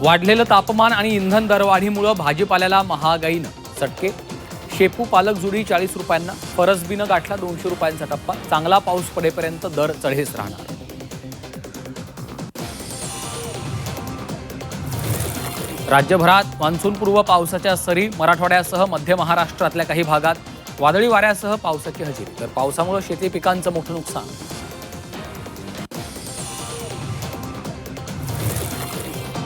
वाढलेलं तापमान आणि इंधन दरवाढीमुळे भाजीपाल्याला महागाईनं चटके. शेपू पालक जुडी 40 रुपयांना, फरसबीनं गाठला 200 रुपयांचा टप्पा. चांगला पाऊस पडेपर्यंत दर चढेच राहणार. राज्यभरात मान्सूनपूर्व पावसाच्या सरी. मराठवाड्यासह मध्य महाराष्ट्रातल्या काही भागात वादळी वाऱ्यासह पावसाची हजेरी. तर पावसामुळे शेती पिकांचं मोठं नुकसान.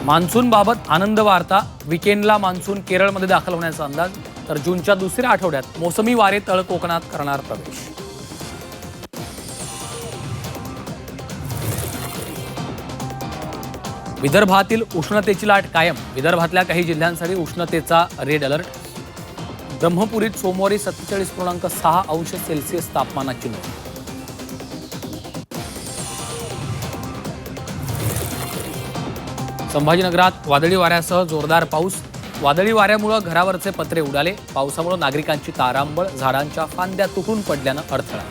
मान्सूनबाबत आनंद वार्ता. विकेंडला मान्सून केरळमध्ये दाखल होण्याचा अंदाज. तर जूनच्या दुसऱ्या आठवड्यात मोसमी वारे तळ कोकणात करणार प्रवेश. विदर्भातील उष्णतेची लाट कायम. विदर्भातल्या काही जिल्ह्यांसाठी उष्णतेचा रेड अलर्ट. ब्रह्मपुरीत सोमवारी 47.6 अंश सेल्सिअस तापमानाची नोंद. संभाजीनगरात वादळी वाऱ्यासह जोरदार पाऊस. वादळी वाऱ्यामुळे घरावरचे पत्रे उडाले. पावसामुळे नागरिकांची तारांबळ. झाडांच्या फांद्या तुटून पडल्यानं अडथळा.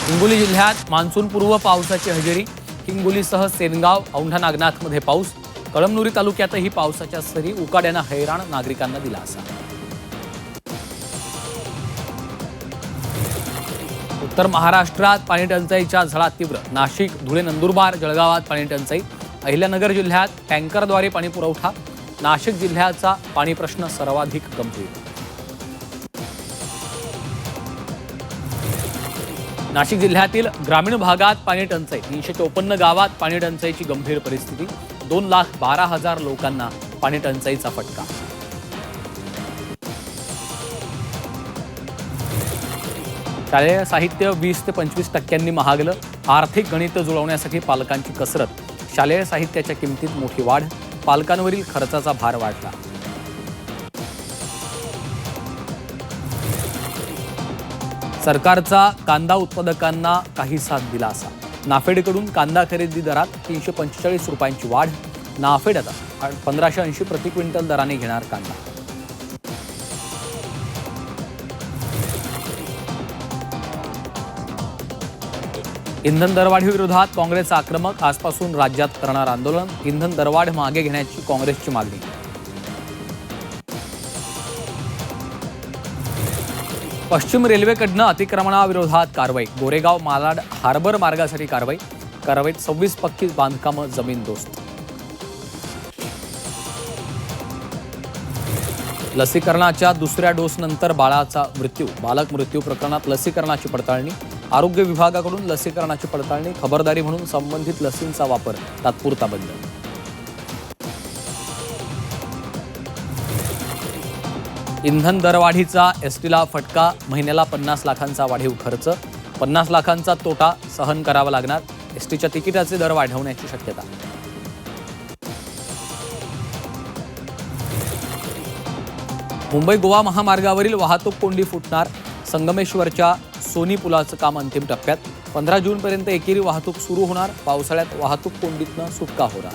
हिंगोली जिल्ह्यात मान्सूनपूर्व पावसाची हजेरी. हिंगोलीसह सेनगाव, औंढा नागनाथमध्ये पाऊस. कळमनुरी तालुक्यातही पावसाच्या सरी. उकाड्यानं हैराण, नागरिकांना दिलासा. उत्तर महाराष्ट्रात पाणी टंचाईच्या झळा तीव्र. नाशिक, धुळे, नंदुरबार, जळगावात पाणी टंचाई. अहिल्यानगर जिल्ह्यात टँकरद्वारे पाणी पुरवठा. नाशिक जिल्ह्याचा पाणी प्रश्न सर्वाधिक गंभीर. नाशिक जिल्ह्यातील ग्रामीण भागात पाणी टंचाई. 354 गावात पाणी टंचाईची गंभीर परिस्थिती. 2,12,000 लोकांना पाणी टंचाईचा फटका. शालेय साहित्य 20 ते 25% महागलं. आर्थिक गणित जुळवण्यासाठी पालकांची कसरत. शालेय साहित्याच्या किमतीत मोठी वाढ. पालकांवरील खर्चाचा भार वाढला. सरकारचा कांदा उत्पादकांना काहीसा दिलासा. नाफेडकडून कांदा खरेदी दरात 345 रुपयांची वाढ. नाफेड आता 1580 प्रति क्विंटल दराने घेणार कांदा. इंधन दरवाढी विरोधात काँग्रेस आक्रमक. आजपासून राज्यात करणार आंदोलन. इंधन दरवाढ मागे घेण्याची काँग्रेसची मागणी. पश्चिम रेल्वेकडनं अतिक्रमणाविरोधात कारवाई. गोरेगाव मालाड हार्बर मार्गासाठी कारवाईत 26 पक्की बांधकामं जमीनदोस्त. लसीकरणाच्या दुसऱ्या डोसनंतर बाळाचा मृत्यू. बालक मृत्यू प्रकरणात लसीकरणाची पडताळणी. आरोग्य विभागाकडून लसीकरणाची पडताळणी. खबरदारी म्हणून संबंधित लसींचा वापर तात्पुरता बंद. इंधन दरवाढीचा एसटीला फटका. महिन्याला 50 लाखांचा वाढीव खर्च. 50 लाखांचा तोटा सहन करावा लागणार. एसटीच्या तिकिटाचे दर वाढवण्याची शक्यता. मुंबई गोवा महामार्गावरील वाहतूक कोंडी फुटणार. संगमेश्वरच्या सोनी पुलाचं काम अंतिम टप्प्यात. 15 जूनपर्यंत एकेरी वाहतूक सुरू होणार. पावसाळ्यात वाहतूक कोंडीतनं सुटका होणार.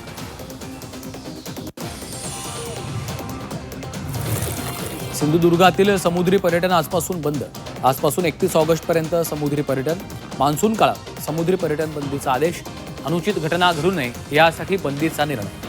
सिंधुदुर्गातील समुद्री पर्यटन आजपासून बंद. आजपासून 31 ऑगस्टपर्यंत समुद्री पर्यटन. मान्सून काळात समुद्री पर्यटन बंदीचा आदेश. अनुचित घटना घडू नये यासाठी बंदीचा निर्णय.